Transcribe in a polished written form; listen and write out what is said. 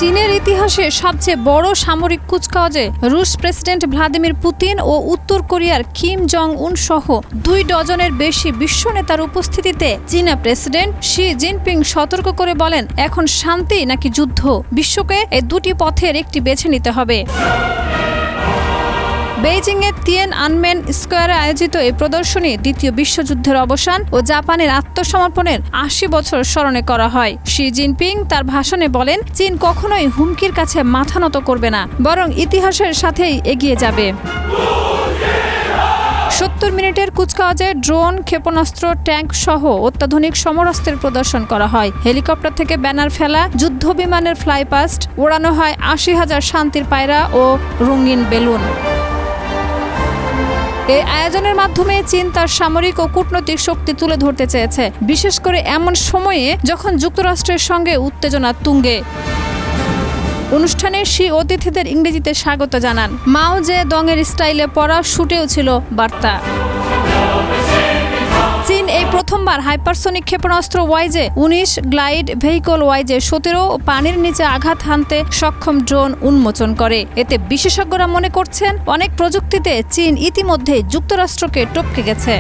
চীনের ইতিহাসে সবচেয়ে বড় সামরিক কুচকাওয়াজে রুশ প্রেসিডেন্ট ভ্লাদিমির পুতিন ও উত্তর কোরিয়ার কিম জং উন সহ 2 ডজনের বেশি বিশ্ব নেতার উপস্থিতিতে চীনা প্রেসিডেন্ট শি জিনপিং সতর্ক করে বলেন, এখন শান্তি নাকি যুদ্ধ, বিশ্বকে এই দুটি পথের একটি বেছে নিতে হবে। বেইজিংয়ের তিয়ানআনমেন স্কোয়ারে আয়োজিত এই প্রদর্শনী দ্বিতীয় বিশ্বযুদ্ধের অবসান ও জাপানের আত্মসমর্পণের 80 বছর স্মরণে করা হয়। শি জিনপিং তার ভাষণে বলেন, চীন কখনোই হুমকির কাছে মাথা নত করবে না, বরং ইতিহাসের সাথেই এগিয়ে যাবে। 70 মিনিটের কুচকাওয়াজে ড্রোন, ক্ষেপণাস্ত্র, ট্যাঙ্ক সহ অত্যাধুনিক সমরাস্ত্রের প্রদর্শন করা হয়। হেলিকপ্টার থেকে ব্যানার ফেলা, যুদ্ধ বিমানের ফ্লাইপাস্ট ওড়ানো হয়, 80,000 শান্তির পায়রা ও রঙিন বেলুন। এই আয়োজনের মাধ্যমে চীন তার সামরিক ও কূটনৈতিক শক্তি তুলে ধরতে চেয়েছে, বিশেষ করে এমন সময়ে যখন যুক্তরাষ্ট্রের সঙ্গে উত্তেজনা তুঙ্গে। অনুষ্ঠানে শি অতিথিদের ইংরেজিতে স্বাগত জানান। মাও জে দংয়ের স্টাইলে পরা শুটেও ছিল বার্তা। চীন এই প্রথমবার হাইপারসোনিক ক্ষেপণাস্ত্র YJ-19 গ্লাইড ভেহিকল YJ-17 ও পানির নিচে আঘাত হানতে সক্ষম ড্রোন উন্মোচন করে। এতে বিশেষজ্ঞরা মনে করছেন, অনেক প্রযুক্তিতে চীন ইতিমধ্যে যুক্তরাষ্ট্রকে টপকে গেছে।